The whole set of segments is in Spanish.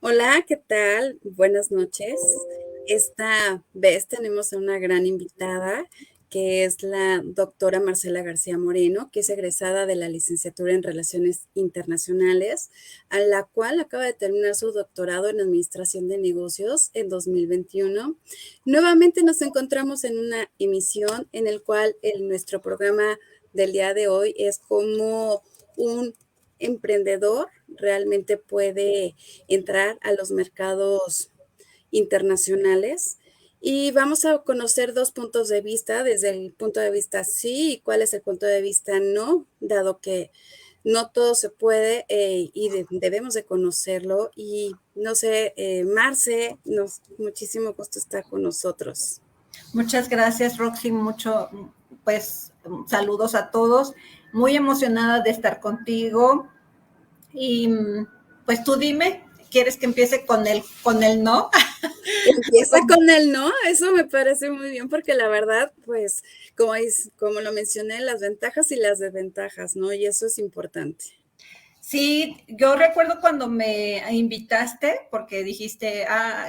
Hola, ¿qué tal? Buenas noches. Esta vez tenemos a una gran invitada, que es la doctora Marcela García Moreno, que es egresada de la licenciatura en Relaciones Internacionales, a la cual acaba de terminar su doctorado en Administración de Negocios en 2021. Nuevamente nos encontramos en una emisión en el cual nuestro programa del día de hoy es cómo un emprendedor realmente puede entrar a los mercados internacionales y vamos a conocer dos puntos de vista, desde el punto de vista sí y cuál es el punto de vista no, dado que no todo se puede y debemos de conocerlo. Y no sé, Marce, muchísimo gusto estar con nosotros. Muchas gracias, Roxy. Pues, saludos a todos. Muy emocionada de estar contigo. Y pues tú dime, ¿quieres que empiece con el no? Empieza con el no, eso me parece muy bien porque la verdad, pues, como lo mencioné, las ventajas y las desventajas, ¿no? Y eso es importante. Sí, yo recuerdo cuando me invitaste, porque dijiste,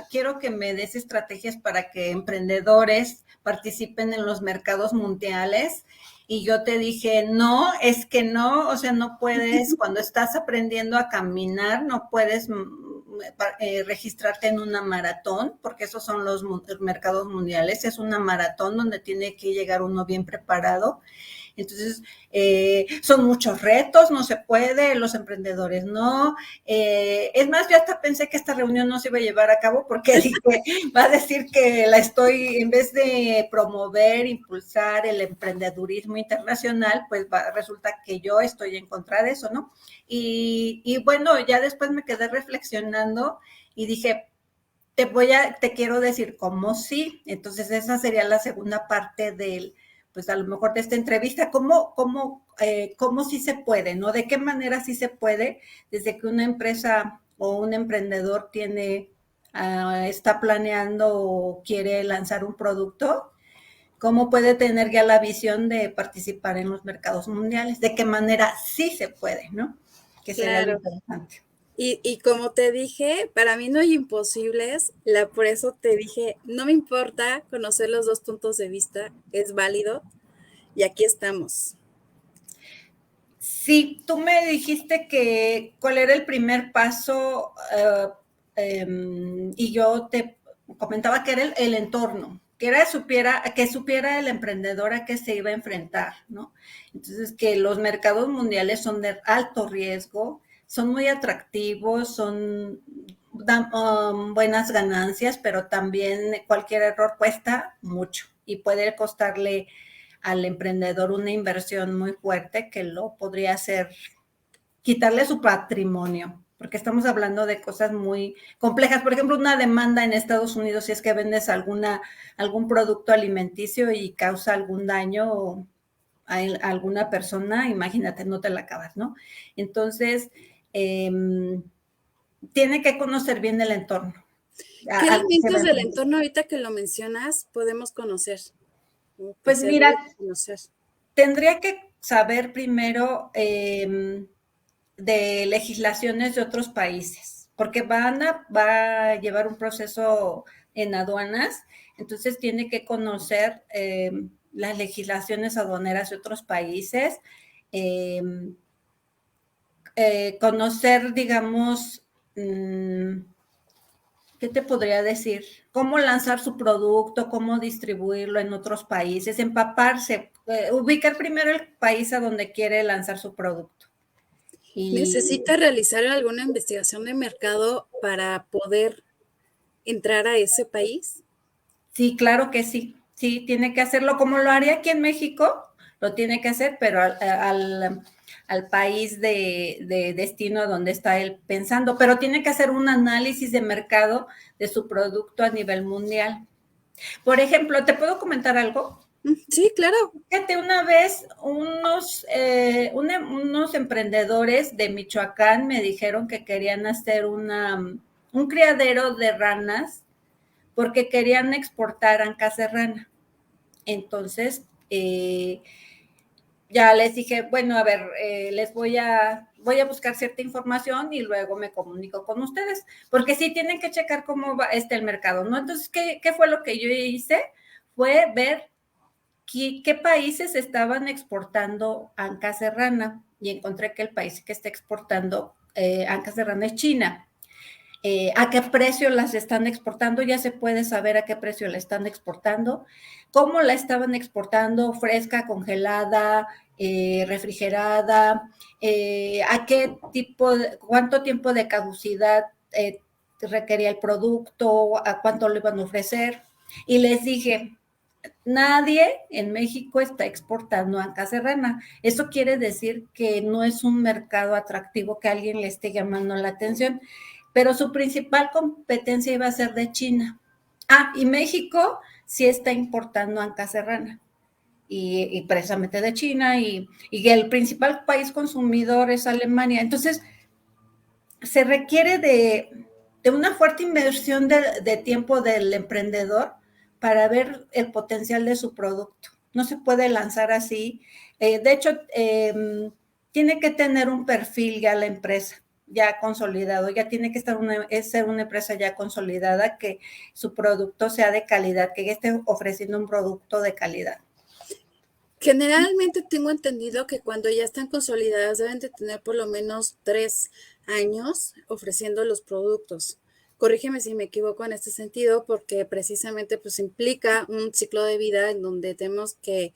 quiero que me des estrategias para que emprendedores participen en los mercados mundiales. Y yo te dije, no, es que no, o sea, no puedes, cuando estás aprendiendo a caminar, no puedes registrarte en una maratón, porque esos son los mercados mundiales, es una maratón donde tiene que llegar uno bien preparado. Entonces, son muchos retos, no se puede, los emprendedores no. Es más, yo hasta pensé que esta reunión no se iba a llevar a cabo porque dije, va a decir que en vez de promover, impulsar el emprendedurismo internacional, pues resulta que yo estoy en contra de eso, ¿no? Y bueno, ya después me quedé reflexionando y dije, te quiero decir cómo sí. Entonces, esa sería la segunda parte pues a lo mejor de esta entrevista, cómo sí se puede, ¿no? De qué manera sí se puede, desde que una empresa o un emprendedor está planeando o quiere lanzar un producto, cómo puede tener ya la visión de participar en los mercados mundiales, de qué manera sí se puede, ¿no? Que sería lo Claro. interesante. Y como te dije, para mí no hay imposibles, por eso te dije, no me importa conocer los dos puntos de vista, es válido y aquí estamos. Sí, tú me dijiste que cuál era el primer paso y yo te comentaba que era el entorno, que supiera el emprendedor a qué se iba a enfrentar, ¿no? Entonces, que los mercados mundiales son de alto riesgo, son muy atractivos, dan buenas ganancias, pero también cualquier error cuesta mucho y puede costarle al emprendedor una inversión muy fuerte que lo podría hacer quitarle su patrimonio, porque estamos hablando de cosas muy complejas. Por ejemplo, una demanda en Estados Unidos, si es que vendes algún producto alimenticio y causa algún daño a alguna persona, imagínate, no te la acabas, ¿no? Entonces, tiene que conocer bien el entorno. ¿Qué A que se va elementos a del enfrentar. entorno ahorita que lo mencionas podemos conocer o Pues se mira, debe conocer? tendría que saber primero de legislaciones de otros países, porque va a llevar un proceso en aduanas, entonces tiene que conocer las legislaciones aduaneras de otros países, eh, conocer, digamos, ¿qué te podría decir? Cómo lanzar su producto, cómo distribuirlo en otros países, empaparse, ubicar primero el país a donde quiere lanzar su producto. Y ¿Necesita realizar alguna investigación de mercado para poder entrar a ese país? sí, claro que sí. Sí, tiene que hacerlo como lo haría aquí en México, lo tiene que hacer, pero al país de destino donde está él pensando, pero tiene que hacer un análisis de mercado de su producto a nivel mundial. Por ejemplo, ¿te puedo comentar algo? Sí, claro. Fíjate, una vez unos emprendedores de Michoacán me dijeron que querían hacer un criadero de ranas porque querían exportar ancas de rana. Entonces, ya les dije, bueno, a ver, les voy a buscar cierta información y luego me comunico con ustedes, porque sí tienen que checar cómo va el mercado, ¿no? Entonces, ¿qué fue lo que yo hice? Fue ver qué países estaban exportando anca serrana y encontré que el país que está exportando anca serrana es China. A qué precio las están exportando, ya se puede saber a qué precio la están exportando, cómo la estaban exportando, fresca, congelada, refrigerada, a qué tipo, cuánto tiempo de caducidad requería el producto, a cuánto lo iban a ofrecer. Y les dije, nadie en México está exportando anca serrana. Eso quiere decir que no es un mercado atractivo que a alguien le esté llamando la atención, pero su principal competencia iba a ser de China. Ah, y México sí está importando anca serrana. Y precisamente de China, y el principal país consumidor es Alemania. Entonces, se requiere de una fuerte inversión de tiempo del emprendedor para ver el potencial de su producto. No se puede lanzar así. De hecho, tiene que tener un perfil ya la empresa, ya consolidado, ya tiene que ser una empresa ya consolidada, que su producto sea de calidad, que esté ofreciendo un producto de calidad. Generalmente tengo entendido que cuando ya están consolidadas deben de tener por lo menos 3 años ofreciendo los productos. Corrígeme si me equivoco en este sentido, porque precisamente pues implica un ciclo de vida en donde tenemos que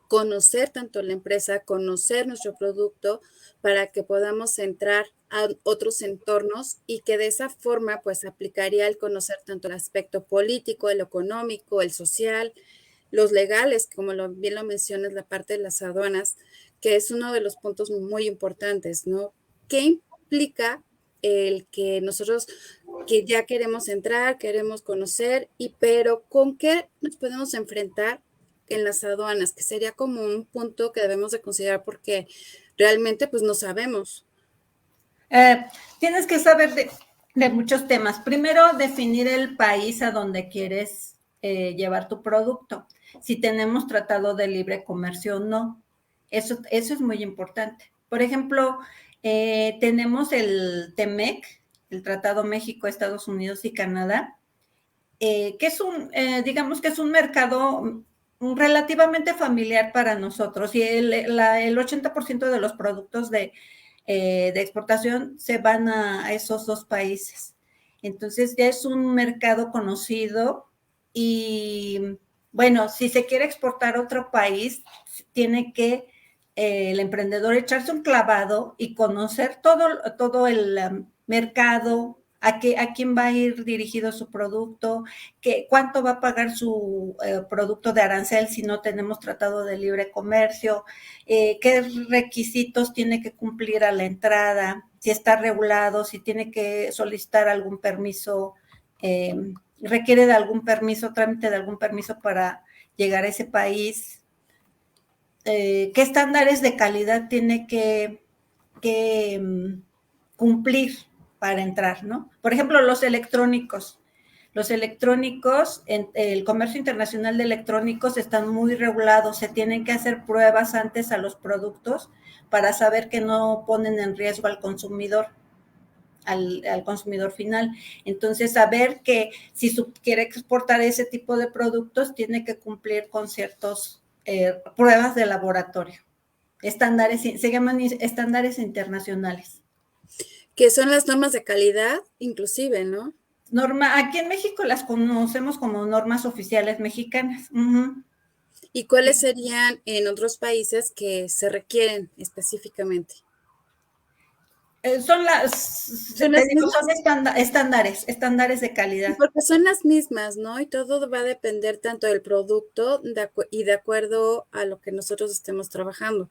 conocer tanto la empresa, conocer nuestro producto para que podamos entrar a otros entornos y que de esa forma pues aplicaría el conocer tanto el aspecto político, el económico, el social, los legales, como bien lo mencionas, la parte de las aduanas, que es uno de los puntos muy importantes, ¿no? ¿Qué implica el que nosotros que ya queremos entrar, queremos conocer, pero con qué nos podemos enfrentar en las aduanas, que sería como un punto que debemos de considerar porque realmente pues no sabemos? Tienes que saber de muchos temas. Primero, definir el país a donde quieres llevar tu producto. Si tenemos tratado de libre comercio o no. Eso es muy importante. Por ejemplo, tenemos el TEMEC, el Tratado México, Estados Unidos y Canadá, que es digamos que es un mercado relativamente familiar para nosotros, y el 80% de los productos de exportación se van a esos dos países. Entonces ya es un mercado conocido y bueno, si se quiere exportar a otro país, tiene que el emprendedor echarse un clavado y conocer todo el mercado, a quién va a ir dirigido su producto, cuánto va a pagar su producto de arancel si no tenemos tratado de libre comercio, qué requisitos tiene que cumplir a la entrada, si está regulado, si tiene que solicitar algún permiso, requiere de algún permiso, trámite de algún permiso para llegar a ese país, qué estándares de calidad tiene que cumplir para entrar, ¿no? Por ejemplo, los electrónicos. Los electrónicos, el comercio internacional de electrónicos están muy regulados, se tienen que hacer pruebas antes a los productos para saber que no ponen en riesgo al consumidor, al consumidor final. Entonces, saber que si quiere exportar ese tipo de productos, tiene que cumplir con ciertas pruebas de laboratorio. Se llaman estándares internacionales. Que son las normas de calidad, inclusive, ¿no? Aquí en México las conocemos como normas oficiales mexicanas. ¿Y cuáles serían en otros países que se requieren específicamente? Son ¿Son las mismas? son estándares de calidad. Porque son las mismas, ¿no? Y todo va a depender tanto del producto y de acuerdo a lo que nosotros estemos trabajando.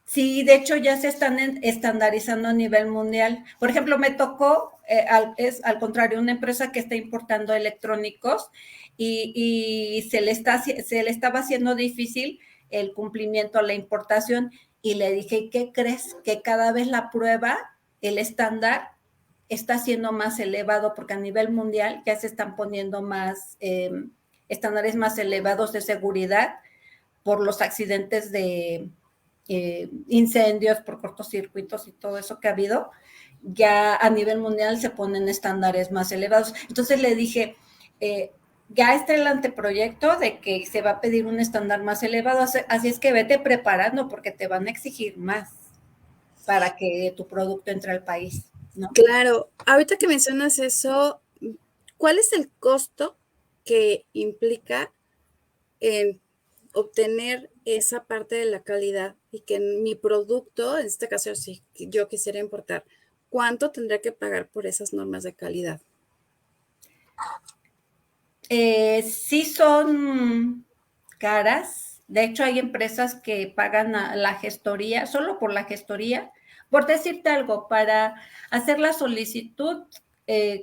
Sí, de hecho ya se están estandarizando a nivel mundial. Por ejemplo, me tocó, al contrario, una empresa que está importando electrónicos y se le estaba haciendo difícil el cumplimiento a la importación, y le dije, ¿qué crees? Que cada vez la prueba, el estándar está siendo más elevado, porque a nivel mundial ya se están poniendo más estándares más elevados de seguridad por los accidentes incendios por cortocircuitos y todo eso que ha habido, ya a nivel mundial se ponen estándares más elevados. Entonces le dije, ya está el anteproyecto de que se va a pedir un estándar más elevado, así es que vete preparando porque te van a exigir más para que tu producto entre al país, ¿no? Claro, ahorita que mencionas eso, ¿cuál es el costo que implica en obtener esa parte de la calidad y que mi producto, en este caso, si yo quisiera importar, cuánto tendría que pagar por esas normas de calidad? Sí son caras. De hecho, hay empresas que pagan la gestoría, solo por la gestoría. Por decirte algo, para hacer la solicitud,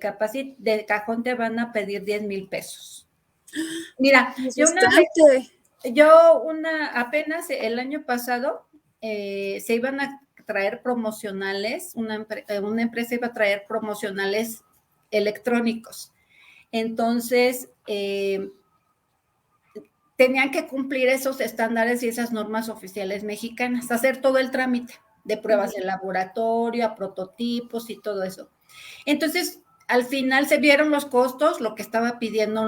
capaz de cajón te van a pedir 10,000 pesos. Mira, Es bastante. apenas el año pasado se iban a traer promocionales, una empresa iba a traer promocionales electrónicos. Entonces, tenían que cumplir esos estándares y esas normas oficiales mexicanas, hacer todo el trámite de pruebas de laboratorio, a prototipos y todo eso. Entonces, al final se vieron los costos, lo que estaba pidiendo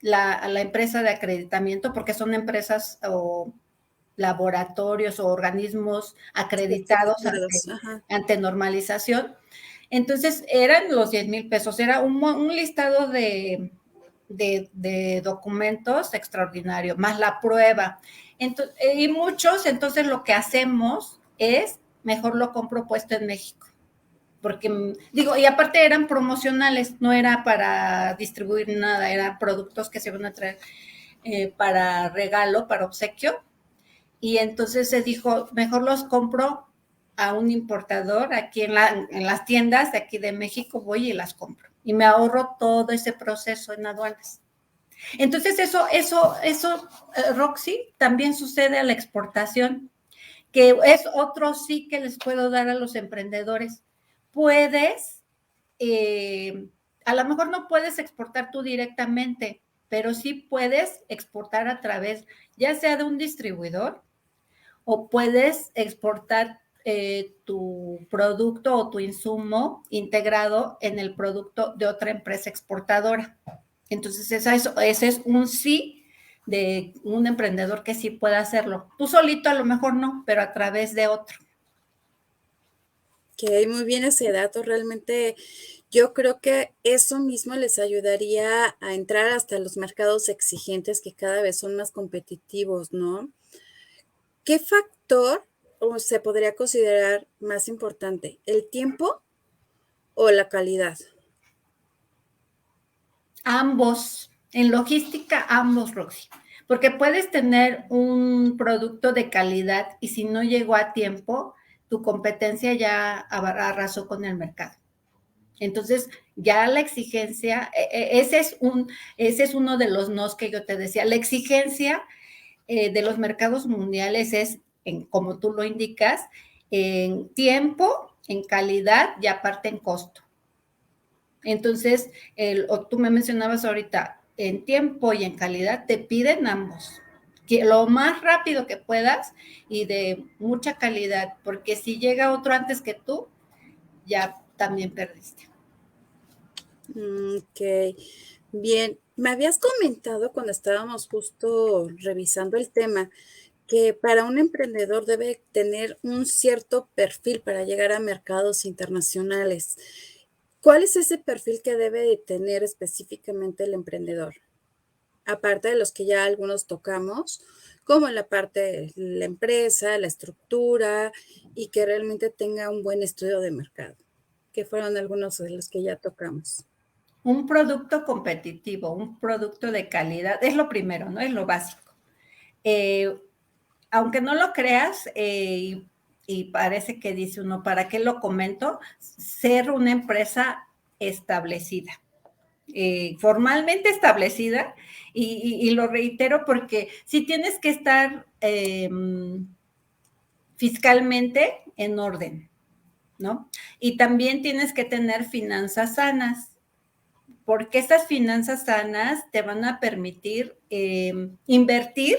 la empresa de acreditamiento, porque son empresas o laboratorios o organismos acreditados ante normalización. Entonces, eran los 10,000 pesos, era un listado de documentos extraordinario, más la prueba. Entonces, y muchos, entonces lo que hacemos es, mejor lo compro puesto en México. Porque, digo, y aparte eran promocionales, no era para distribuir nada, eran productos que se iban a traer para regalo, para obsequio. Y entonces se dijo, mejor los compro a un importador aquí en las tiendas de aquí de México, voy y las compro. Y me ahorro todo ese proceso en aduanas. Entonces eso, Roxy, también sucede a la exportación, que es otro sí que les puedo dar a los emprendedores. Puedes, a lo mejor no puedes exportar tú directamente, pero sí puedes exportar a través, ya sea de un distribuidor, o puedes exportar tu producto o tu insumo integrado en el producto de otra empresa exportadora. Entonces, ese es un sí de un emprendedor que sí puede hacerlo. Tú solito a lo mejor no, pero a través de otro. Que muy bien ese dato, realmente yo creo que eso mismo les ayudaría a entrar hasta los mercados exigentes que cada vez son más competitivos, ¿no? ¿Qué factor se podría considerar más importante, el tiempo o la calidad? Ambos, en logística, ambos, Roxy. Porque puedes tener un producto de calidad y si no llegó a tiempo, tu competencia ya arrasó con el mercado. Entonces, ya la exigencia, ese es uno de los nos que yo te decía. La exigencia de los mercados mundiales es, como tú lo indicas, en tiempo, en calidad y aparte en costo. Entonces, tú me mencionabas ahorita, en tiempo y en calidad, te piden ambos. Que lo más rápido que puedas y de mucha calidad, porque si llega otro antes que tú, ya también perdiste. Ok, bien. Me habías comentado cuando estábamos justo revisando el tema que para un emprendedor debe tener un cierto perfil para llegar a mercados internacionales. ¿Cuál es ese perfil que debe de tener específicamente el emprendedor? Aparte de los que ya algunos tocamos, como en la parte de la empresa, la estructura y que realmente tenga un buen estudio de mercado, que fueron algunos de los que ya tocamos. Un producto competitivo, un producto de calidad, es lo primero, ¿no? Es lo básico. Aunque no lo creas, y parece que dice uno, ¿para qué lo comento? Ser una empresa establecida, formalmente establecida, y lo reitero porque si tienes que estar fiscalmente en orden, ¿no? Y también tienes que tener finanzas sanas, porque estas finanzas sanas te van a permitir invertir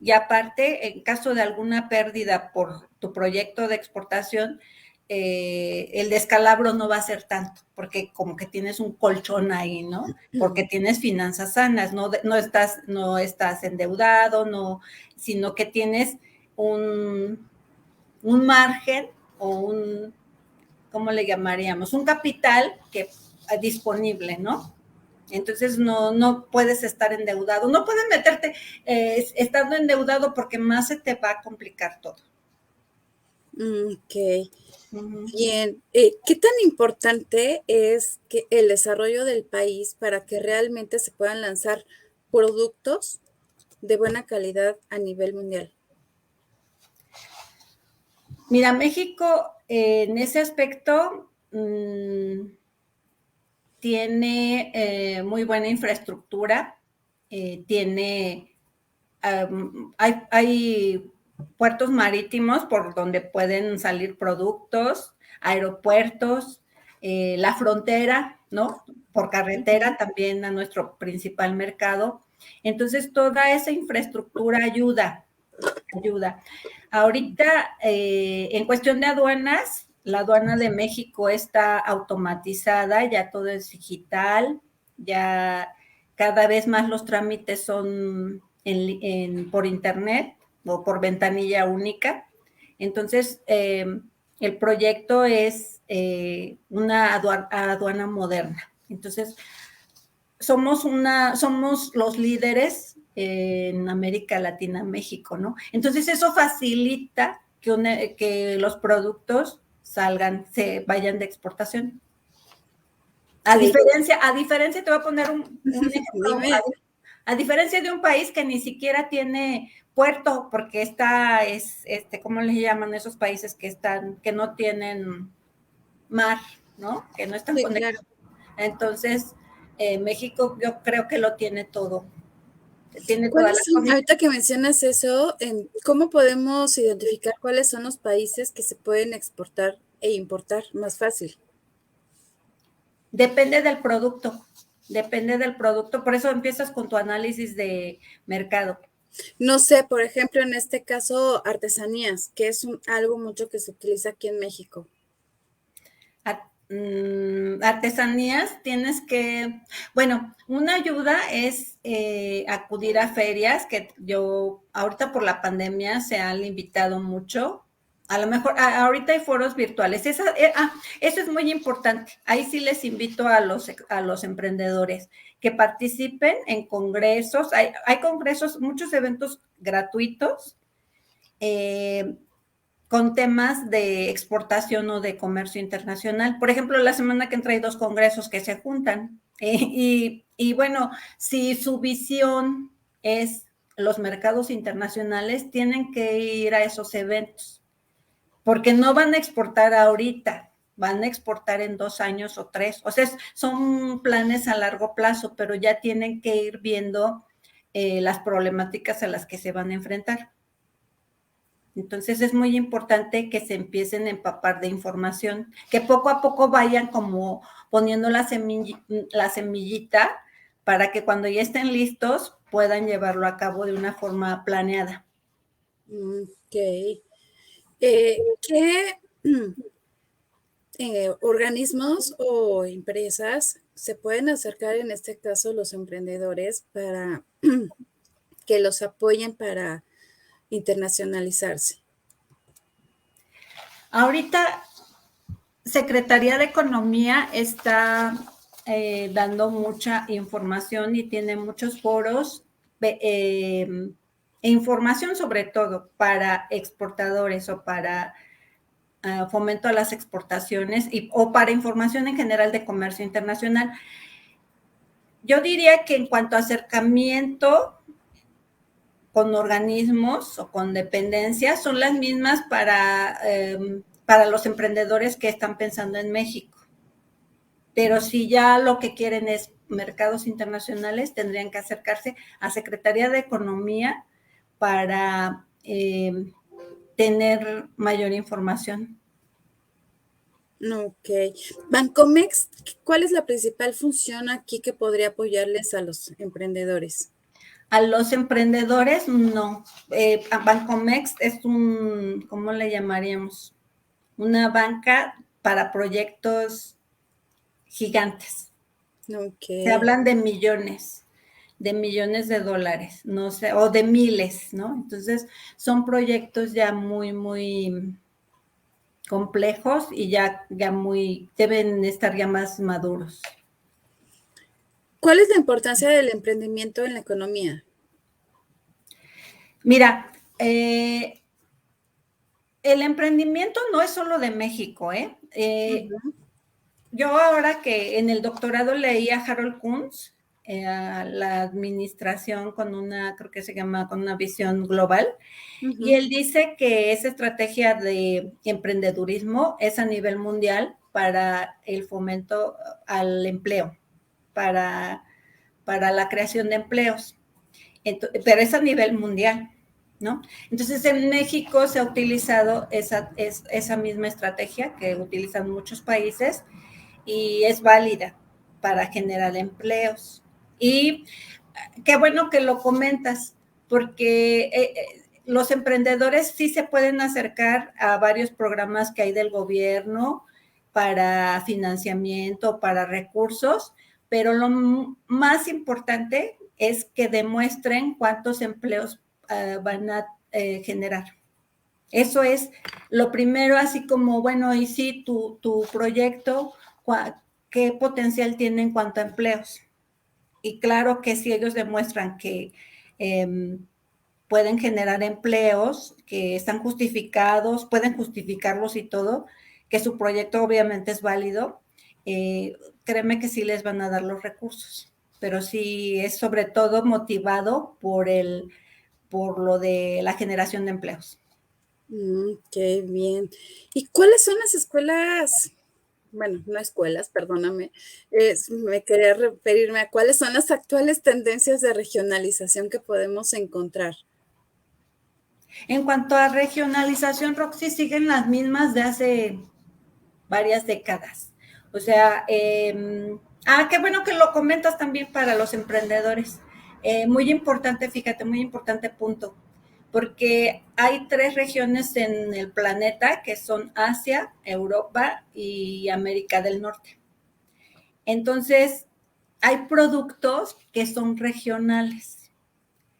y aparte, en caso de alguna pérdida por tu proyecto de exportación, el descalabro no va a ser tanto, porque como que tienes un colchón ahí, ¿no? Porque tienes finanzas sanas, no estás endeudado, no, sino que tienes un margen o ¿cómo le llamaríamos? Un capital que disponible, ¿no? Entonces no puedes estar endeudado, no puedes meterte estando endeudado porque más se te va a complicar todo. Ok, bien. ¿Qué tan importante es que el desarrollo del país para que realmente se puedan lanzar productos de buena calidad a nivel mundial? Mira, México en ese aspecto tiene muy buena infraestructura, hay puertos marítimos por donde pueden salir productos, aeropuertos, la frontera, ¿no? Por carretera también a nuestro principal mercado. Entonces, toda esa infraestructura ayuda. Ahorita, en cuestión de aduanas, la aduana de México está automatizada, ya todo es digital, ya cada vez más los trámites son por internet o por ventanilla única. Entonces, el proyecto es una aduana moderna. Entonces, somos los líderes en América Latina, México, ¿no? Entonces eso facilita que los productos se vayan de exportación. A diferencia, te voy a poner un ejemplo, a diferencia de un país que ni siquiera tiene puerto, porque ¿cómo le llaman esos países que no tienen mar, ¿no? Que no están conectados. Claro. Entonces, México yo creo que lo tiene todo. Ahorita que mencionas eso, ¿cómo podemos identificar cuáles son los países que se pueden exportar e importar más fácil? Depende del producto, por eso empiezas con tu análisis de mercado. No sé, por ejemplo, en este caso, artesanías, que es algo mucho que se utiliza aquí en México. Artesanías bueno, una ayuda es acudir a ferias, que ahorita por la pandemia se han invitado mucho. A lo mejor, ahorita hay foros virtuales. Eso es muy importante. Ahí sí les invito a los emprendedores que participen en congresos. Hay congresos, muchos eventos gratuitos, con temas de exportación o de comercio internacional. Por ejemplo, la semana que entra hay 2 congresos que se juntan. Y bueno, si su visión es los mercados internacionales, tienen que ir a esos eventos, porque no van a exportar ahorita, van a exportar en 2 años o 3. O sea, son planes a largo plazo, pero ya tienen que ir viendo las problemáticas a las que se van a enfrentar. Entonces es muy importante que se empiecen a empapar de información, que poco a poco vayan como poniendo la semillita para que cuando ya estén listos puedan llevarlo a cabo de una forma planeada. Ok. ¿Qué organismos o empresas se pueden acercar en este caso los emprendedores para que los apoyen para internacionalizarse? Ahorita, Secretaría de Economía está dando mucha información y tiene muchos foros e información sobre todo para exportadores o para fomento a las exportaciones o para información en general de comercio internacional. Yo diría que en cuanto a acercamiento con organismos o con dependencias, son las mismas para los emprendedores que están pensando en México. Pero si ya lo que quieren es mercados internacionales, tendrían que acercarse a Secretaría de Economía para tener mayor información. Ok. Bancomext, ¿cuál es la principal función aquí que podría apoyarles a los emprendedores? A los emprendedores, no. Bancomext es ¿cómo le llamaríamos? Una banca para proyectos gigantes. Se Ok. hablan de millones de dólares, no sé, o de miles, ¿no? Entonces, son proyectos ya muy, muy complejos y deben estar ya más maduros. ¿Cuál es la importancia del emprendimiento en la economía? Mira, el emprendimiento no es solo de México, ¿eh? Ujú, Yo ahora que en el doctorado leí a Harold Kunz, a la administración creo que se llama, con una visión global, y ujú. él dice que esa estrategia de emprendedurismo es a nivel mundial para el fomento al empleo, para, para la creación de empleos, pero es a nivel mundial, ¿no? Entonces, en México se ha utilizado esa misma estrategia que utilizan muchos países y es válida para generar empleos. Y qué bueno que lo comentas, porque los emprendedores sí se pueden acercar a varios programas que hay del gobierno para financiamiento, para recursos, pero lo más importante es que demuestren cuántos empleos van a generar. Eso es lo primero, así como, bueno, y sí, tu proyecto, ¿qué potencial tiene en cuanto a empleos? Y claro que si ellos demuestran que pueden generar empleos, que están justificados, pueden justificarlos y todo, que su proyecto obviamente es válido, créeme que sí les van a dar los recursos. Pero sí es sobre todo motivado por lo de la generación de empleos. Qué bien. ¿Y cuáles son las escuelas? Bueno, no escuelas, perdóname. Me quería referirme a cuáles son las actuales tendencias de regionalización que podemos encontrar. En cuanto a regionalización, Roxy, siguen las mismas de hace varias décadas. O sea, qué bueno que lo comentas también para los emprendedores. Muy importante, fíjate, muy importante punto, porque hay 3 regiones en el planeta que son Asia, Europa y América del Norte. Entonces, hay productos que son regionales,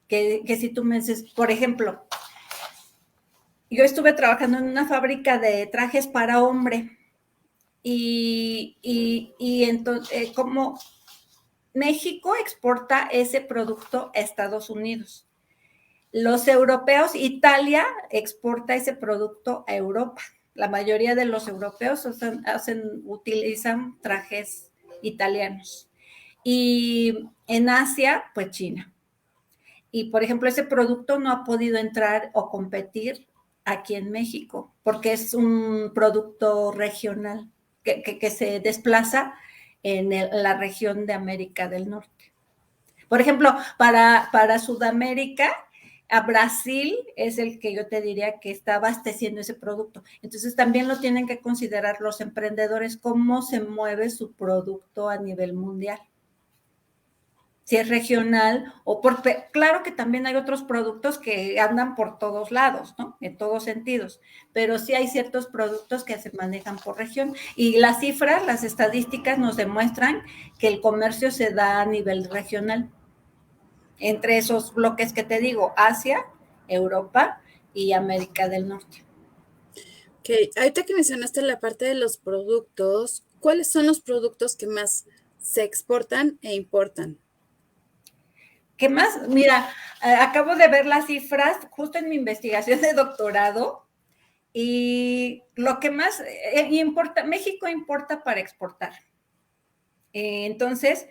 que si tú me dices, por ejemplo, yo estuve trabajando en una fábrica de trajes para hombre y entonces, como México exporta ese producto a Estados Unidos. Los europeos, Italia exporta ese producto a Europa. La mayoría de los europeos utilizan trajes italianos. Y en Asia, pues China. Y, por ejemplo, ese producto no ha podido entrar o competir aquí en México, porque es un producto regional que se desplaza en la región de América del Norte. Por ejemplo, para Sudamérica, a Brasil es el que yo te diría que está abasteciendo ese producto. Entonces, también lo tienen que considerar los emprendedores, cómo se mueve su producto a nivel mundial. Si es regional claro que también hay otros productos que andan por todos lados, ¿no? En todos sentidos, pero sí hay ciertos productos que se manejan por región y las cifras, las estadísticas nos demuestran que el comercio se da a nivel regional entre esos bloques que te digo, Asia, Europa y América del Norte. Ok, ahorita que mencionaste la parte de los productos, ¿cuáles son los productos que más se exportan e importan? ¿Qué más? Mira, acabo de ver las cifras justo en mi investigación de doctorado y lo que más importa, México importa para exportar. Entonces,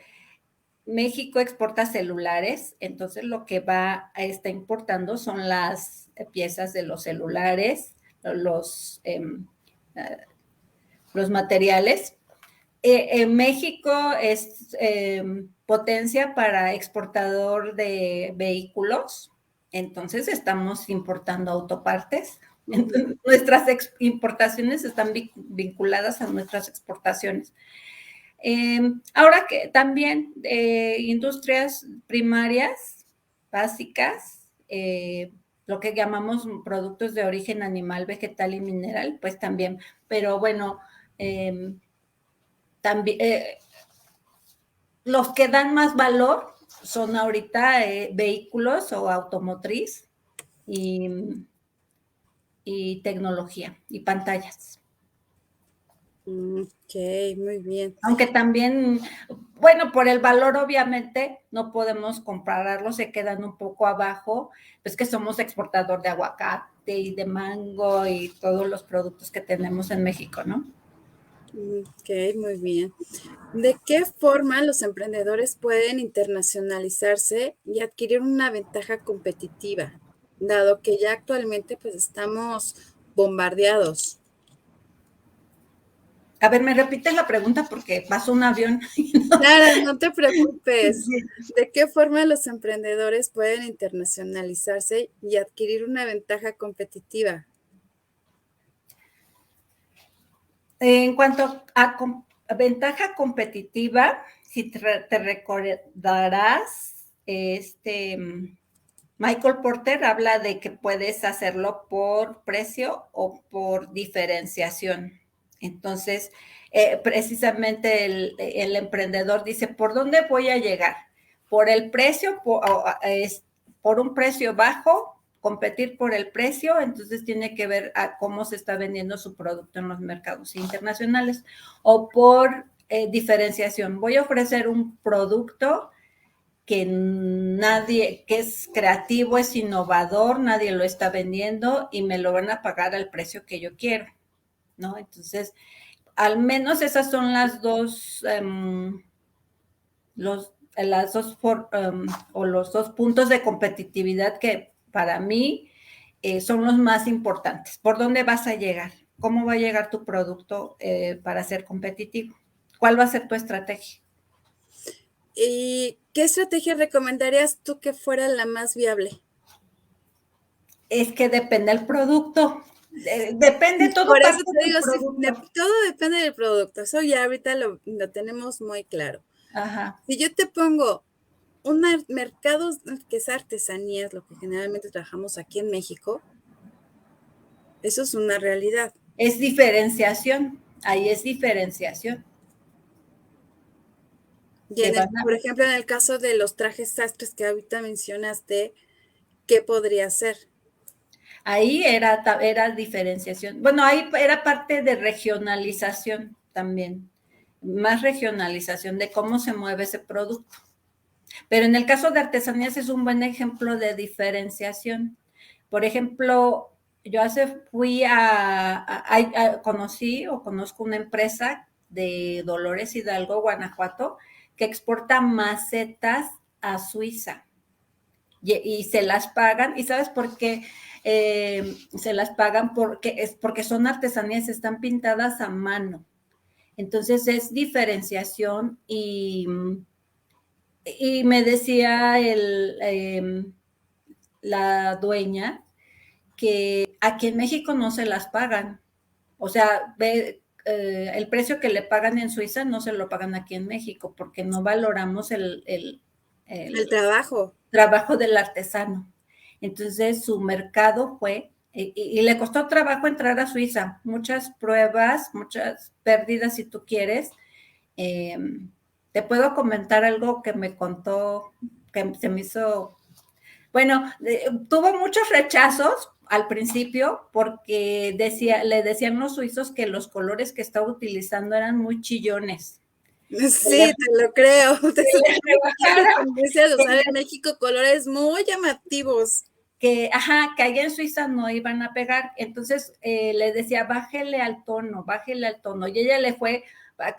México exporta celulares, entonces lo que está importando son las piezas de los celulares, los, los materiales. México es potencia para exportador de vehículos, entonces estamos importando autopartes. Entonces, nuestras importaciones están vinculadas a nuestras exportaciones. Ahora que también industrias primarias, básicas, lo que llamamos productos de origen animal, vegetal y mineral, pues también, pero bueno, también los que dan más valor son ahorita vehículos o automotriz y, y tecnología y pantallas. Ok, muy bien. Aunque también, bueno, por el valor obviamente no podemos compararlos, se quedan un poco abajo, pues que somos exportador de aguacate y de mango y todos los productos que tenemos en México, ¿no? Ok, muy bien. ¿De qué forma los emprendedores pueden internacionalizarse y adquirir una ventaja competitiva, dado que ya actualmente pues estamos bombardeados? A ver, ¿me repites la pregunta? Porque pasó un avión. Claro, no te preocupes. Sí. ¿De qué forma los emprendedores pueden internacionalizarse y adquirir una ventaja competitiva? En cuanto a ventaja competitiva, si te recordarás, Michael Porter habla de que puedes hacerlo por precio o por diferenciación. Entonces, precisamente el emprendedor dice, ¿por dónde voy a llegar? ¿Por el precio? ¿Por un precio bajo? Competir por el precio, entonces tiene que ver a cómo se está vendiendo su producto en los mercados internacionales. O por diferenciación. Voy a ofrecer un producto que nadie, que es creativo, es innovador, nadie lo está vendiendo y me lo van a pagar al precio que yo quiero, ¿no? Entonces, al menos esas son las dos, las dos o los dos puntos de competitividad que para mí son los más importantes. ¿Por dónde vas a llegar? ¿Cómo va a llegar tu producto para ser competitivo? ¿Cuál va a ser tu estrategia? ¿Y qué estrategia recomendarías tú que fuera la más viable? Es que depende del producto. Depende, todo Por eso parte te del digo, sí, producto. todo depende del producto. Eso ya ahorita lo tenemos muy claro. Ajá. Si yo te pongo un mercado que es artesanías, lo que generalmente trabajamos aquí en México, eso es una realidad. Es diferenciación. Ahí es diferenciación. Y por ejemplo, en el caso de los trajes sastres que ahorita mencionaste, ¿qué podría ser? Ahí era diferenciación. Bueno, ahí era parte de regionalización también. Más regionalización de cómo se mueve ese producto. Pero en el caso de artesanías es un buen ejemplo de diferenciación. Por ejemplo, yo conocí o conozco una empresa de Dolores Hidalgo, Guanajuato, que exporta macetas a Suiza y se las pagan. ¿Y sabes por qué? Se las pagan porque son artesanías, están pintadas a mano. Entonces es diferenciación y me decía la dueña que aquí en México no se las pagan. O sea, el precio que le pagan en Suiza no se lo pagan aquí en México porque no valoramos El el trabajo. trabajo del artesano. Entonces su mercado fue, y le costó trabajo entrar a Suiza, muchas pruebas, muchas pérdidas si tú quieres. Eh, Te puedo comentar algo que me contó, que se me hizo, bueno, tuvo muchos rechazos al principio porque le decían los suizos que los colores que estaba utilizando eran muy chillones. Sí, te lo creo. Es muy Que tendencia a usar en México colores muy llamativos. que allá en Suiza no iban a pegar. Entonces le decía, bájele al tono. Y ella le fue a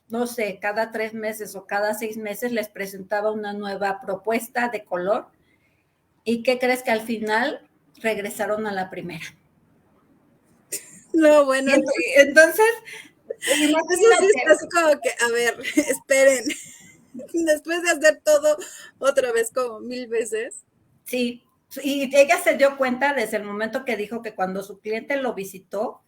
no sé, cada 3 meses o cada 6 meses les presentaba una nueva propuesta de color. ¿Y qué crees que al final regresaron a la primera? No, bueno, no. Entonces, Eso sí imagínate. está así como que, a ver, esperen. Después de hacer todo otra vez como 1000 veces. Sí, y ella se dio cuenta desde el momento que dijo que cuando su cliente lo visitó,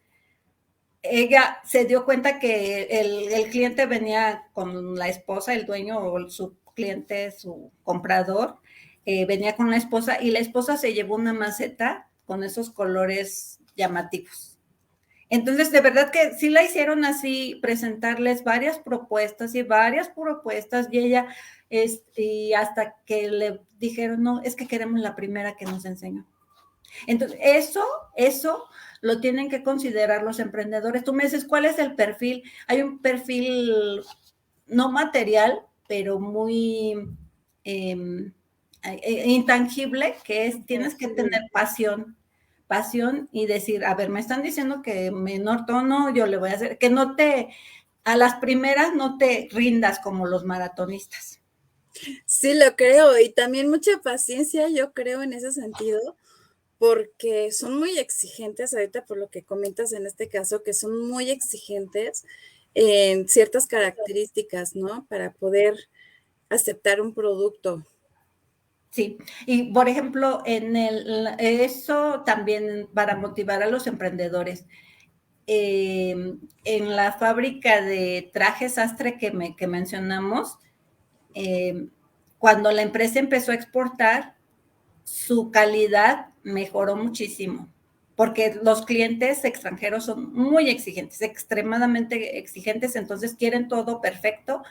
ella se dio cuenta que el cliente venía con la esposa, el dueño o su cliente, su comprador, venía con la esposa y la esposa se llevó una maceta con esos colores llamativos. Entonces, de verdad que sí la hicieron así, presentarles varias propuestas y ella, y hasta que le dijeron, no, es que queremos la primera que nos enseñó. Entonces, eso lo tienen que considerar los emprendedores. Tú me dices, ¿cuál es el perfil? Hay un perfil no material, pero muy intangible, que es, tienes que tener pasión y decir, a ver, me están diciendo que menor tono, yo le voy a hacer, que no te, a las primeras no te rindas como los maratonistas. Sí, lo creo, y también mucha paciencia, yo creo en ese sentido, porque son muy exigentes ahorita por lo que comentas en este caso, que son muy exigentes en ciertas características, ¿no? Para poder aceptar un producto. Sí, y por ejemplo, eso también para motivar a los emprendedores. En la fábrica de trajes sastre que mencionamos, cuando la empresa empezó a exportar, su calidad mejoró muchísimo, porque los clientes extranjeros son muy exigentes, extremadamente exigentes, entonces quieren todo perfecto.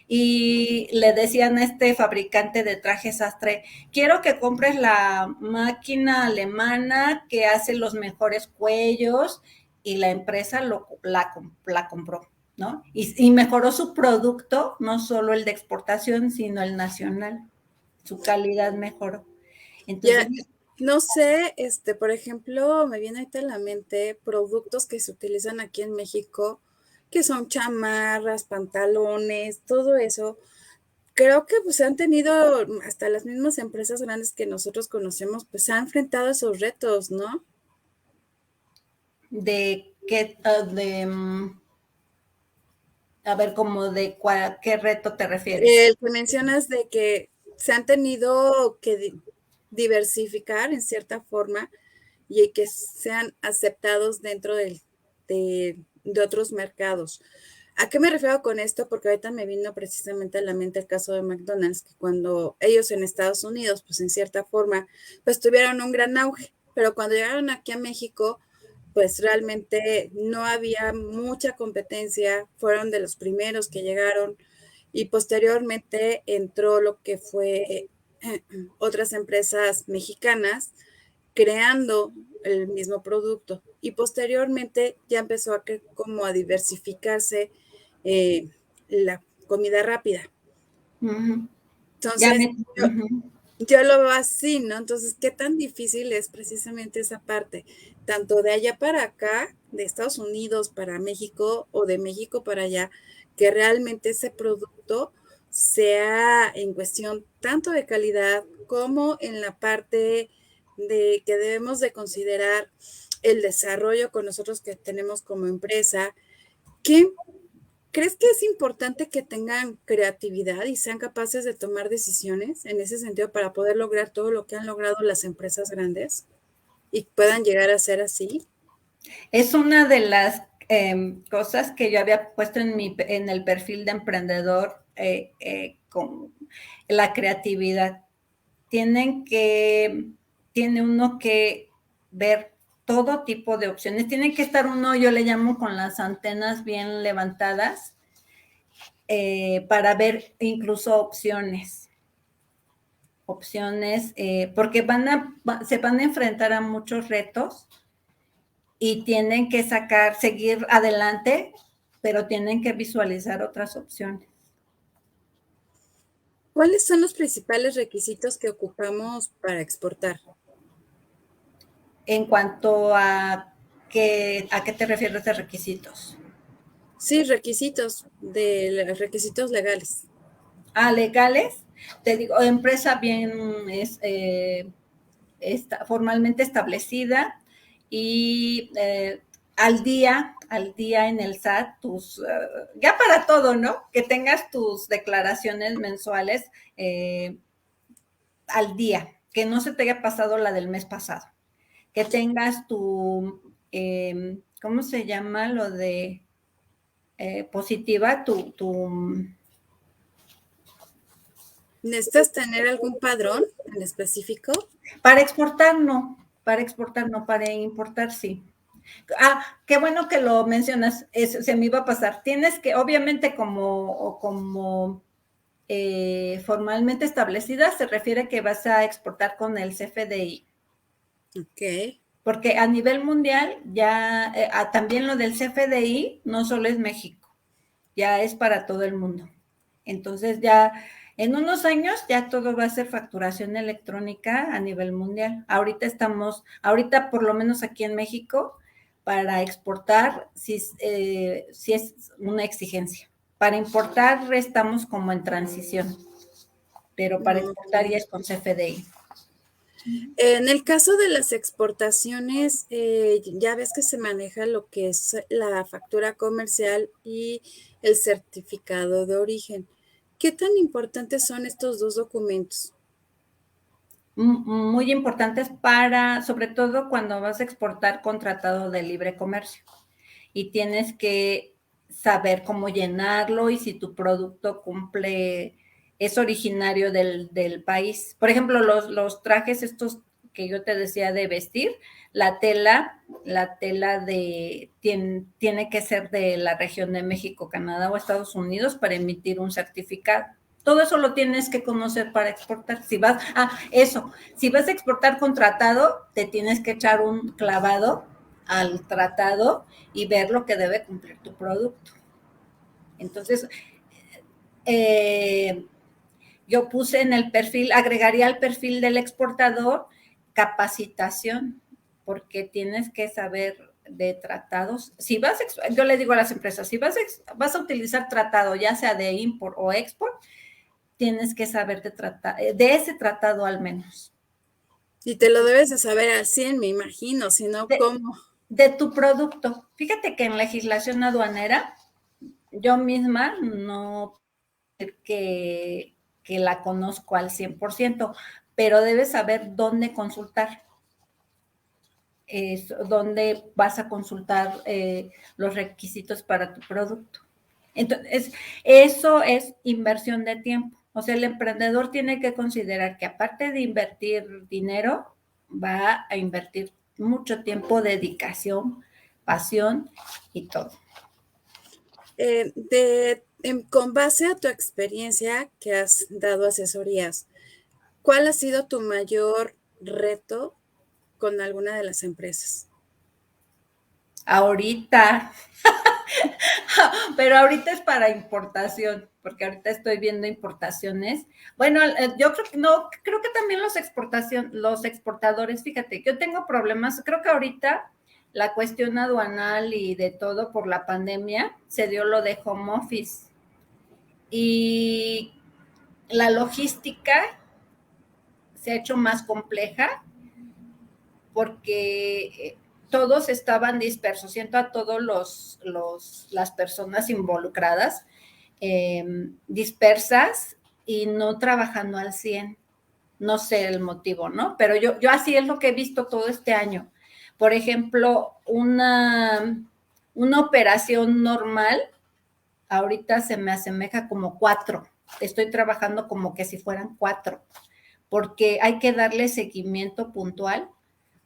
Y le decían a este fabricante de trajes sastre, quiero que compres la máquina alemana que hace los mejores cuellos, y la empresa la compró, ¿no? Y mejoró su producto, no solo el de exportación, sino el nacional. Su calidad mejoró. Ya, Entonces, no sé, por ejemplo, me viene ahorita a la mente productos que se utilizan aquí en México, que son chamarras, pantalones, todo eso. Creo que pues han tenido, hasta las mismas empresas grandes que nosotros conocemos, pues han enfrentado esos retos, ¿no? de qué, a ver, como de qué reto te refieres. El que mencionas de que se han tenido que diversificar en cierta forma y que sean aceptados dentro de otros mercados. ¿A qué me refiero con esto? Porque ahorita me vino precisamente a la mente el caso de McDonald's, que cuando ellos en Estados Unidos, pues en cierta forma, pues tuvieron un gran auge, pero cuando llegaron aquí a México, pues realmente no había mucha competencia, fueron de los primeros que llegaron y posteriormente entró lo que fue otras empresas mexicanas creando el mismo producto y posteriormente ya empezó como a diversificarse la comida rápida. Ujú. Ya Entonces, me, ujú. yo lo veo así, ¿no? Entonces, ¿qué tan difícil es precisamente esa parte? Tanto de allá para acá, de Estados Unidos para México o de México para allá, que realmente ese producto sea en cuestión tanto de calidad como en la parte de que debemos de considerar el desarrollo con nosotros que tenemos como empresa. ¿Qué crees que es importante que tengan creatividad y sean capaces de tomar decisiones en ese sentido para poder lograr todo lo que han logrado las empresas grandes y puedan llegar a ser así? Es una de las cosas que yo había puesto en el perfil de emprendedor, con la creatividad. Tienen que, tiene uno que ver todo tipo de opciones. Tiene que estar uno, yo le llamo con las antenas bien levantadas, para ver incluso porque se van a enfrentar a muchos retos y tienen que seguir adelante, pero tienen que visualizar otras opciones. ¿Cuáles son los principales requisitos que ocupamos para exportar? En cuanto a qué te refieres de requisitos. Sí, requisitos legales. Legales, te digo, empresa bien formalmente establecida y al día en el SAT, ya para todo, ¿no? Que tengas tus declaraciones mensuales al día, que no se te haya pasado la del mes pasado, que tengas ¿cómo se llama lo de positiva? ¿Necesitas tener algún padrón en específico? Para exportar no, para importar sí. Qué bueno que lo mencionas, se me iba a pasar. Tienes que, obviamente, como formalmente establecida, se refiere que vas a exportar con el CFDI. Ok. Porque a nivel mundial ya también lo del CFDI no solo es México, ya es para todo el mundo. Entonces ya en unos años ya todo va a ser facturación electrónica a nivel mundial. Ahorita por lo menos aquí en México, para exportar sí es una exigencia. Para importar estamos como en transición, pero para exportar ya es con CFDI. En el caso de las exportaciones, ya ves que se maneja lo que es la factura comercial y el certificado de origen. ¿Qué tan importantes son estos dos documentos? Muy importantes sobre todo cuando vas a exportar con tratado de libre comercio. Y tienes que saber cómo llenarlo y si tu producto es originario del país. Por ejemplo, los trajes estos que yo te decía de vestir, la tela tiene que ser de la región de México, Canadá o Estados Unidos para emitir un certificado. Todo eso lo tienes que conocer para exportar. Si vas a exportar con tratado, te tienes que echar un clavado al tratado y ver lo que debe cumplir tu producto. Entonces, yo puse en el perfil, agregaría al perfil del exportador capacitación, porque tienes que saber de tratados. Yo le digo a las empresas, si vas a utilizar tratado, ya sea de import o export, tienes que saber de ese tratado al menos. Y te lo debes de saber al 100, me imagino, si no, ¿cómo? De tu producto. Fíjate que en legislación aduanera, yo misma no que la conozco al 100%, pero debes saber dónde consultar. Dónde vas a consultar los requisitos para tu producto. Entonces, eso es inversión de tiempo. O sea, el emprendedor tiene que considerar que aparte de invertir dinero, va a invertir mucho tiempo, dedicación, pasión y todo. Con base a tu experiencia que has dado asesorías, ¿cuál ha sido tu mayor reto con alguna de las empresas? Ahorita, pero ahorita es para importación, porque ahorita estoy viendo importaciones. Bueno, yo creo que también los exportadores, fíjate, yo tengo problemas, creo que ahorita la cuestión aduanal y de todo por la pandemia se dio lo de home office y la logística se ha hecho más compleja porque todos estaban dispersos, siento a todos las personas involucradas dispersas y no trabajando al 100. No sé el motivo, ¿no? Pero yo así es lo que he visto todo este año. Por ejemplo, una operación normal, ahorita se me asemeja como 4. Estoy trabajando como que si fueran 4, porque hay que darle seguimiento puntual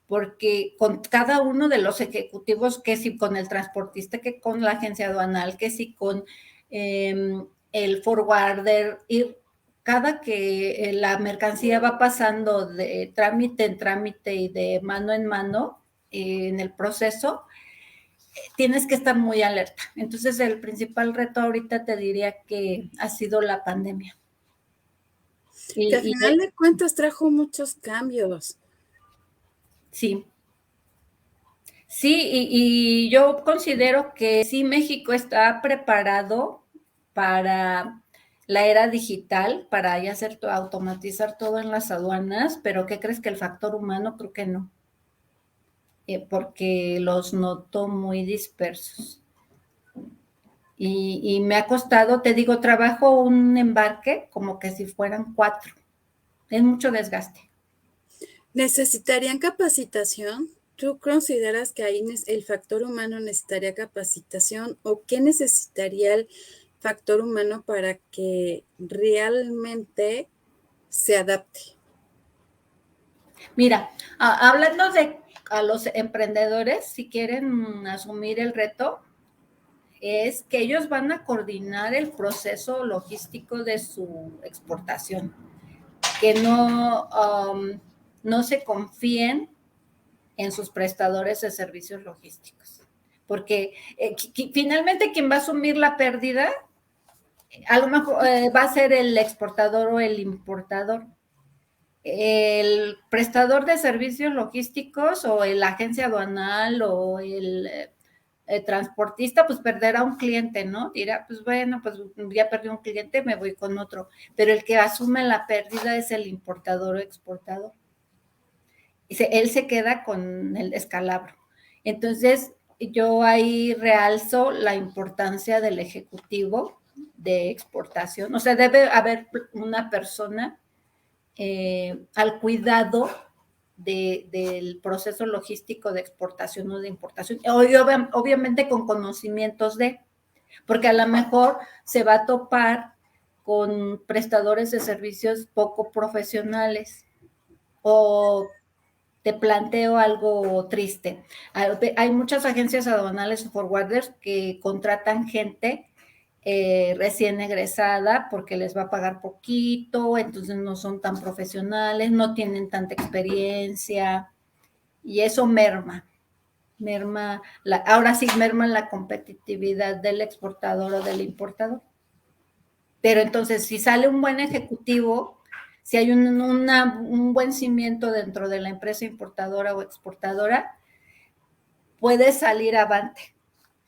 porque con cada uno de los ejecutivos, que si con el transportista, que con la agencia aduanal, que si con el forwarder, y cada que la mercancía va pasando de trámite en trámite y de mano en mano en el proceso, tienes que estar muy alerta. Entonces, el principal reto ahorita te diría que ha sido la pandemia. Que al final de cuentas trajo muchos cambios. Sí. Sí, y yo considero que sí, México está preparado para la era digital, para ya automatizar todo en las aduanas, pero ¿qué crees? Que el factor humano creo que no, porque los noto muy dispersos. Y me ha costado, te digo, trabajo un embarque como que si fueran 4. Es mucho desgaste. ¿Necesitarían capacitación? ¿Tú consideras que ahí el factor humano necesitaría capacitación o qué necesitaría el factor humano para que realmente se adapte. Mira, hablando de a los emprendedores, si quieren asumir el reto, es que ellos van a coordinar el proceso logístico de su exportación, que no se confíen en sus prestadores de servicios logísticos, porque finalmente quien va a asumir la pérdida a lo mejor va a ser el exportador o el importador. El prestador de servicios logísticos o la agencia aduanal o el transportista, pues perderá un cliente, ¿no? Dirá, pues bueno, pues ya perdí un cliente, me voy con otro. Pero el que asume la pérdida es el importador o exportador. Él se queda con el descalabro. Entonces, yo ahí realzo la importancia del ejecutivo de exportación. O sea, debe haber una persona al cuidado del proceso logístico de exportación o de importación, obviamente con conocimientos porque a lo mejor se va a topar con prestadores de servicios poco profesionales o te planteo algo triste. Hay muchas agencias aduanales o forwarders que contratan gente recién egresada porque les va a pagar poquito, entonces no son tan profesionales, no tienen tanta experiencia y eso ahora sí merma la competitividad del exportador o del importador. Pero entonces, si sale un buen ejecutivo, si hay un buen cimiento dentro de la empresa importadora o exportadora, puede salir avante.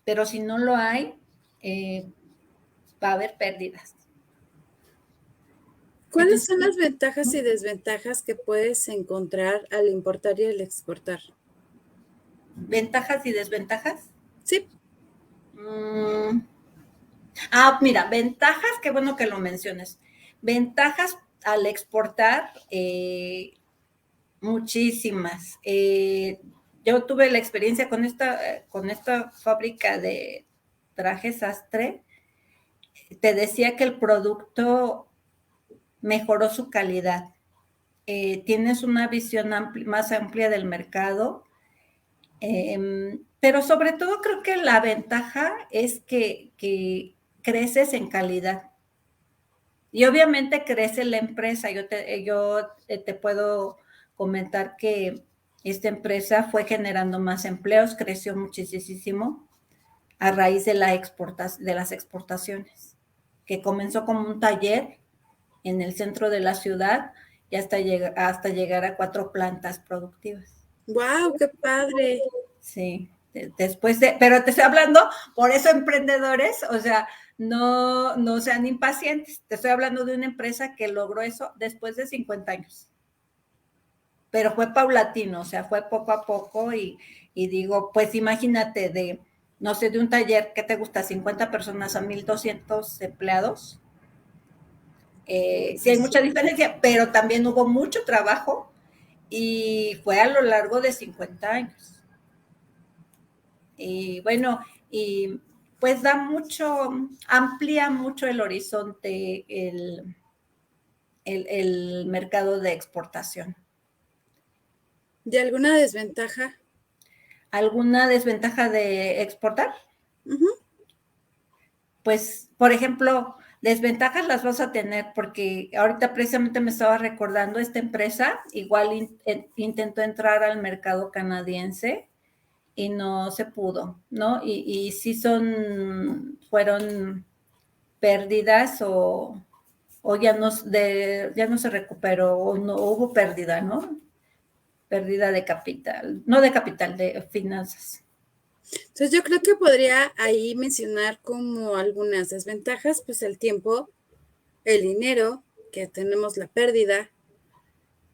Pero si no lo hay, va a haber pérdidas. ¿Cuáles son las ventajas y desventajas que puedes encontrar al importar y al exportar? ¿Ventajas y desventajas? Sí. Mira, ventajas, qué bueno que lo menciones. Ventajas al exportar, muchísimas. Yo tuve la experiencia con esta fábrica de trajes sastre. Te decía que el producto mejoró su calidad. Tienes una visión más amplia del mercado, pero sobre todo creo que la ventaja es que creces en calidad. Y obviamente crece la empresa. Yo te puedo comentar que esta empresa fue generando más empleos, creció muchísimo a raíz de las exportaciones, que comenzó como un taller en el centro de la ciudad y hasta llegar a 4 plantas productivas. ¡Wow! ¡Qué padre! Sí, pero te estoy hablando, por eso emprendedores, o sea, no sean impacientes. Te estoy hablando de una empresa que logró eso después de 50 años. Pero fue paulatino, o sea, fue poco a poco y digo, pues imagínate no sé, de un taller, ¿qué te gusta? 50 personas a 1,200 empleados. Sí hay mucha diferencia, pero también hubo mucho trabajo y fue a lo largo de 50 años. Y bueno, y pues amplía mucho el horizonte el mercado de exportación. ¿Y alguna desventaja? ¿Alguna desventaja de exportar? Pues, por ejemplo, desventajas las vas a tener porque ahorita precisamente me estaba recordando esta empresa, igual intentó entrar al mercado canadiense y no se pudo, ¿no? Y sí fueron pérdidas o ya no se recuperó o no hubo pérdida, ¿no? Pérdida de capital, no de capital, de finanzas. Entonces yo creo que podría ahí mencionar como algunas desventajas, pues el tiempo, el dinero, que tenemos la pérdida,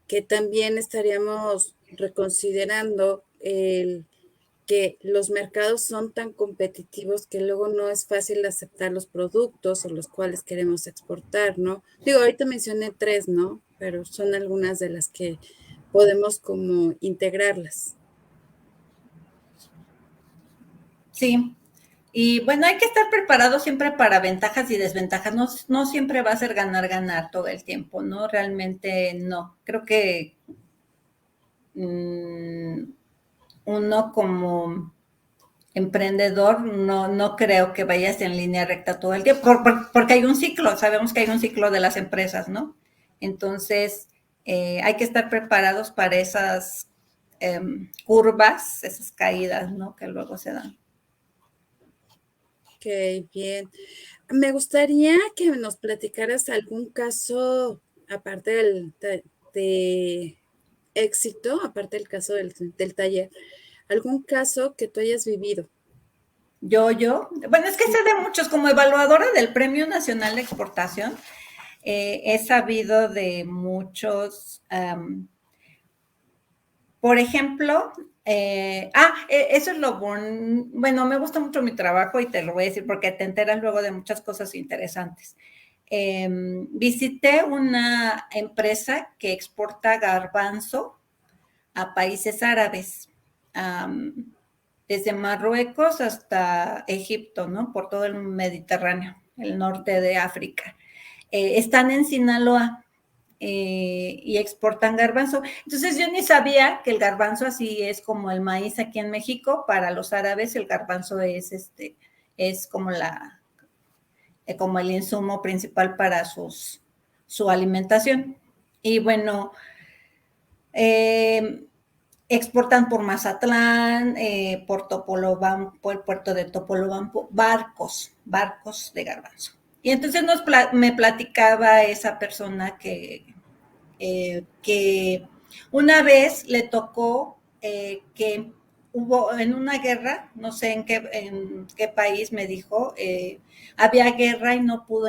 que también estaríamos reconsiderando que los mercados son tan competitivos que luego no es fácil aceptar los productos o los cuales queremos exportar, ¿no? Digo, ahorita mencioné 3, ¿no? Pero son algunas de las que podemos como integrarlas. Sí, Y bueno, hay que estar preparado siempre para ventajas y desventajas. No, no siempre va a ser ganar, ganar todo el tiempo, ¿no? Realmente no. Creo que uno como emprendedor no creo que vayas en línea recta todo el tiempo, porque hay un ciclo, sabemos que hay un ciclo de las empresas, ¿no? Entonces, hay que estar preparados para esas curvas, esas caídas, ¿no? Que luego se dan. Ok, bien. Me gustaría que nos platicaras algún caso, aparte de éxito, aparte del caso del taller, algún caso que tú hayas vivido. Bueno, es que sé de muchos, como evaluadora del Premio Nacional de Exportación, he sabido de muchos, por ejemplo, eso es lo bueno, me gusta mucho mi trabajo y te lo voy a decir porque te enteras luego de muchas cosas interesantes. Visité una empresa que exporta garbanzo a países árabes, desde Marruecos hasta Egipto, ¿no? Por todo el Mediterráneo, el norte de África. Están en Sinaloa y exportan garbanzo. Entonces yo ni sabía que el garbanzo así es como el maíz aquí en México. Para los árabes el garbanzo es como el insumo principal para su alimentación. Y bueno, exportan por Mazatlán, por Topolobampo, por el puerto de Topolobampo, barcos de garbanzo. Y entonces me platicaba esa persona que una vez le tocó que hubo en una guerra, no sé en qué país me dijo, había guerra y no pudo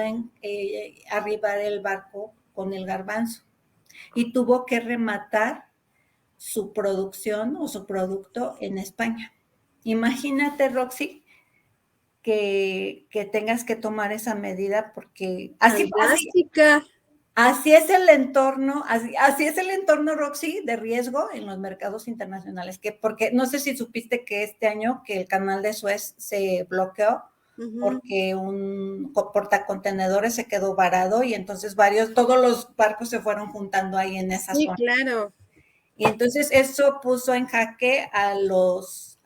arribar el barco con el garbanzo y tuvo que rematar su producción o su producto en España. Imagínate, Roxy, que tengas que tomar esa medida porque Fantástica. así es el entorno, así es el entorno, Roxy, de riesgo en los mercados internacionales, porque no sé si supiste que este año que el canal de Suez se bloqueó porque un portacontenedores se quedó varado y entonces todos los barcos se fueron juntando ahí en esa Sí, zona. claro. Y entonces eso puso en jaque a las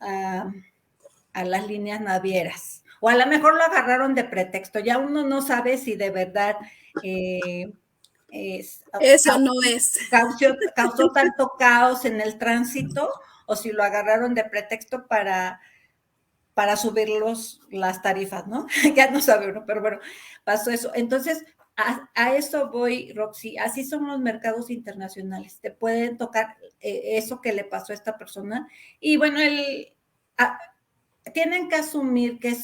líneas navieras. O a lo mejor lo agarraron de pretexto. Ya uno no sabe si de verdad es, Eso no es. causó tanto caos en el tránsito o si lo agarraron de pretexto para subir las tarifas, ¿no? Ya no sabe uno, pero bueno, pasó eso. Entonces, a eso voy, Roxy. Así son los mercados internacionales. Te pueden tocar eso que le pasó a esta persona. Y bueno, tienen que asumir que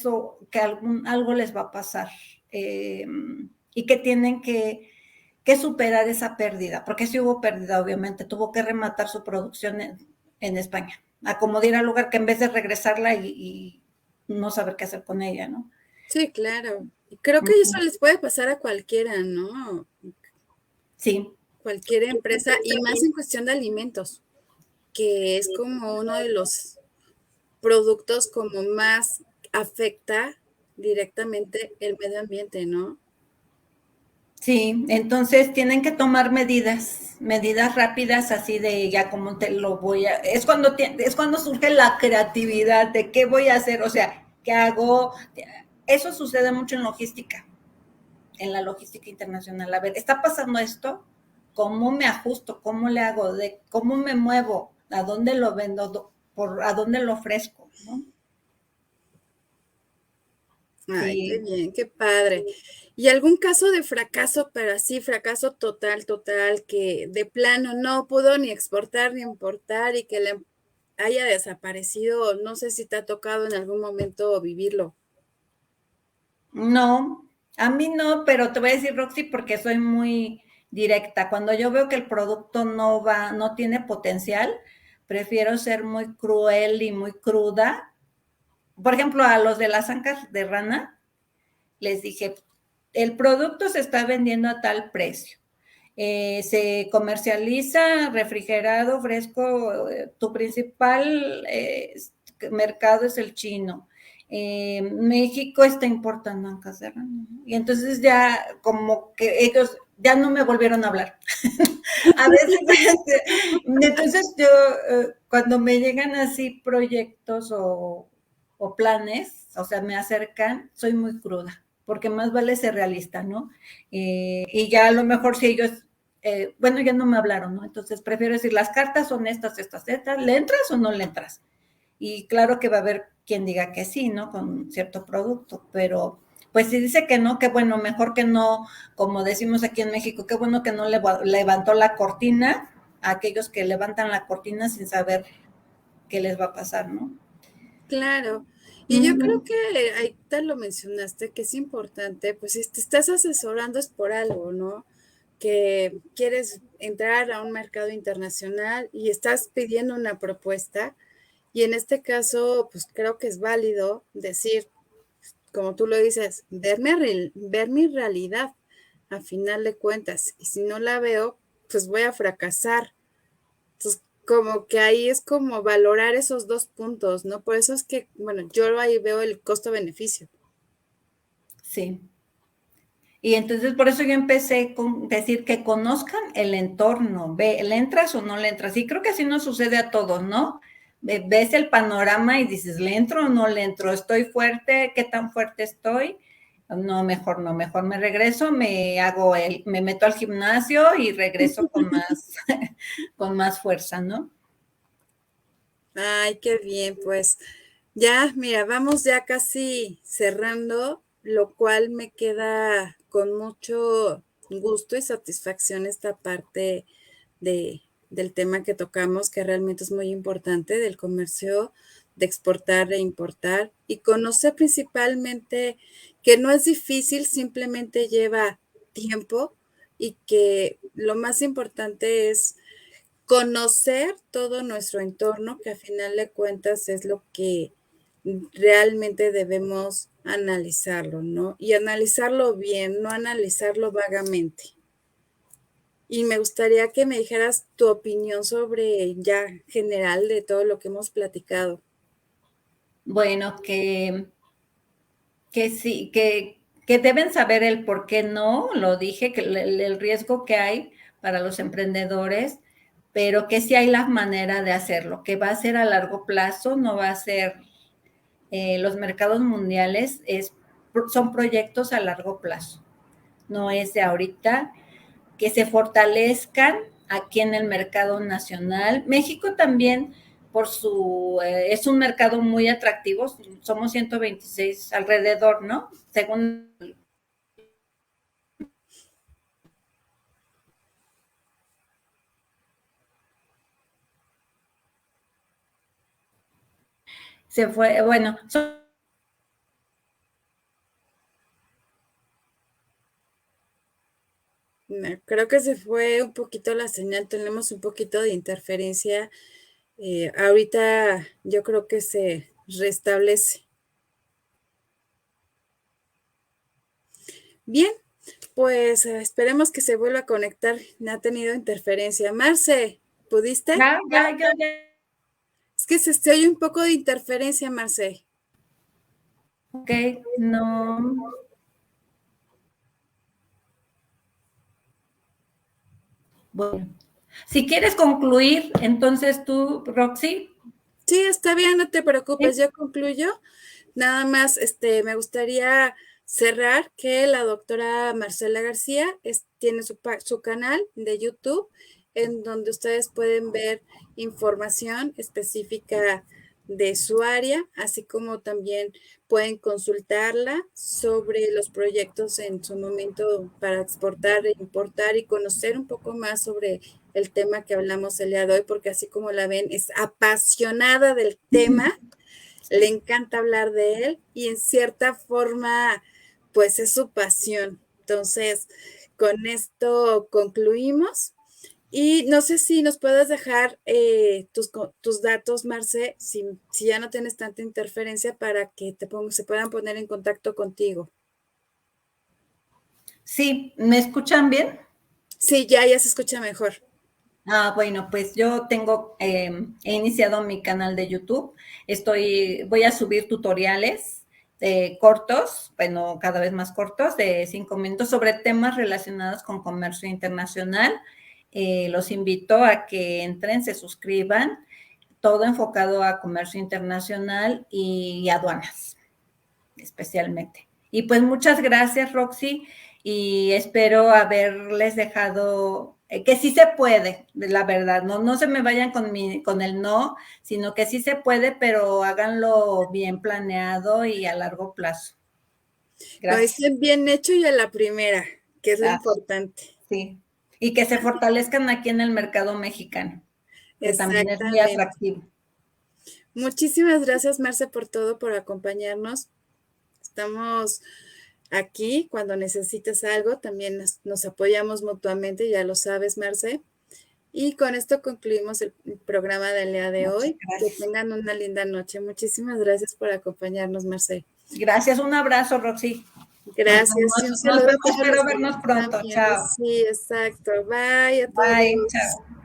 algo les va a pasar y que tienen que superar esa pérdida, porque sí hubo pérdida, obviamente. Tuvo que rematar su producción en España, acomodar al lugar que en vez de regresarla y no saber qué hacer con ella, ¿no? Sí, claro. Y creo que eso les puede pasar a cualquiera, ¿no? Sí. Cualquier empresa, y más en cuestión de alimentos, que es como uno de los productos como más afecta directamente el medio ambiente, ¿no? Sí, entonces tienen que tomar medidas rápidas, así de ya como te lo voy a, es cuando surge la creatividad de qué voy a hacer, o sea, qué hago. Eso sucede mucho en logística, en la logística internacional. A ver, está pasando esto, ¿cómo me ajusto? ¿Cómo le hago? ¿Cómo me muevo? ¿A dónde lo vendo? ¿A dónde lo ofrezco? ¿No? Ay, qué Sí. bien, qué padre. ¿Y algún caso de fracaso, pero así, fracaso total, total, que de plano no pudo ni exportar ni importar y que le haya desaparecido? No sé si te ha tocado en algún momento vivirlo. No, a mí no, pero te voy a decir, Roxy, porque soy muy directa. Cuando yo veo que el producto no tiene potencial, prefiero ser muy cruel y muy cruda. Por ejemplo, a los de las ancas de rana, les dije, el producto se está vendiendo a tal precio. Se comercializa refrigerado, fresco, tu principal mercado es el chino. México está importando ancas de rana. Y entonces ya como que ellos ya no me volvieron a hablar. A veces, entonces yo, cuando me llegan así proyectos o planes, o sea, me acercan, soy muy cruda, porque más vale ser realista, ¿no? Y ya a lo mejor si ellos, bueno, ya no me hablaron, ¿no? Entonces prefiero decir, las cartas son estas, ¿le entras o no le entras? Y claro que va a haber quien diga que sí, ¿no? Con cierto producto, pero pues si dice que no, qué bueno, mejor que no, como decimos aquí en México, qué bueno que no levantó la cortina a aquellos que levantan la cortina sin saber qué les va a pasar, ¿no? Claro. Y yo creo Uh-huh. que ahí te lo mencionaste, que es importante, pues si te estás asesorando es por algo, ¿no? Que quieres entrar a un mercado internacional y estás pidiendo una propuesta. Y en este caso, pues creo que es válido decir, como tú lo dices, ver mi realidad a final de cuentas. Y si no la veo, pues voy a fracasar. Entonces, como que ahí es como valorar esos dos puntos, ¿no? Por eso es que, bueno, yo ahí veo el costo-beneficio. Sí. Y entonces por eso yo empecé con decir que conozcan el entorno, ve, ¿le entras o no le entras? Y creo que así nos sucede a todos, ¿no? Ves el panorama y dices, ¿le entro o no le entro? ¿Estoy fuerte? ¿Qué tan fuerte estoy? No, mejor no, mejor me regreso, me meto al gimnasio y regreso con más, con más fuerza, ¿no? Ay, qué bien, pues ya, mira, vamos ya casi cerrando, lo cual me queda con mucho gusto y satisfacción esta parte del tema que tocamos, que realmente es muy importante, del comercio, de exportar e importar, y conocer principalmente que no es difícil, simplemente lleva tiempo y que lo más importante es conocer todo nuestro entorno, que a final de cuentas es lo que realmente debemos analizarlo, ¿no? Y analizarlo bien, no analizarlo vagamente. Y me gustaría que me dijeras tu opinión sobre ya general de todo lo que hemos platicado. Bueno, que sí, que deben saber el por qué no, lo dije, que el riesgo que hay para los emprendedores, pero que sí hay la manera de hacerlo, que va a ser a largo plazo, no va a ser, los mercados mundiales son proyectos a largo plazo, no es de ahorita, que se fortalezcan aquí en el mercado nacional. México también, es un mercado muy atractivo, somos 126 alrededor, ¿no? Según se fue, bueno, Creo que se fue un poquito la señal, tenemos un poquito de interferencia. Ahorita yo creo que se restablece. Bien, pues esperemos que se vuelva a conectar. No ha tenido interferencia. Marce, ¿pudiste? ya. Es que se oye un poco de interferencia, Marce. Ok, no. Bueno, si quieres concluir, entonces tú, Roxy. Sí, está bien, no te ¿Sí? preocupes, yo concluyo. Nada más, me gustaría cerrar que la doctora Marcela García tiene su canal de YouTube en donde ustedes pueden ver información específica de su área, así como también pueden consultarla sobre los proyectos en su momento para exportar e importar y conocer un poco más sobre el tema que hablamos el día de hoy, porque así como la ven, es apasionada del tema, le encanta hablar de él y en cierta forma, pues es su pasión. Entonces, con esto concluimos. Y no sé si nos puedes dejar tus datos, Marce, si ya no tienes tanta interferencia para que se puedan poner en contacto contigo. Sí, ¿me escuchan bien? Sí, ya se escucha mejor. Bueno, pues yo he iniciado mi canal de YouTube. Voy a subir tutoriales cortos, bueno, cada vez más cortos, de 5 minutos, sobre temas relacionados con comercio internacional. Los invito a que entren, se suscriban, todo enfocado a comercio internacional y aduanas, especialmente. Y pues muchas gracias, Roxy, y espero haberles dejado que sí se puede, la verdad, no se me vayan con el no, sino que sí se puede, pero háganlo bien planeado y a largo plazo. Gracias. Lo hice bien hecho y a la primera, que es lo importante. Sí, y que se fortalezcan aquí en el mercado mexicano, que también es muy atractivo. Muchísimas gracias, Marce, por todo, por acompañarnos. Estamos aquí cuando necesites algo, también nos apoyamos mutuamente, ya lo sabes, Marce. Y con esto concluimos el programa del día de hoy. Que tengan una linda noche. Muchísimas gracias por acompañarnos, Marce. Gracias, un abrazo, Roxy. Gracias. Y un saludo. Espero vernos pronto. Chao. Sí, exacto. Bye a todos. Bye, chao.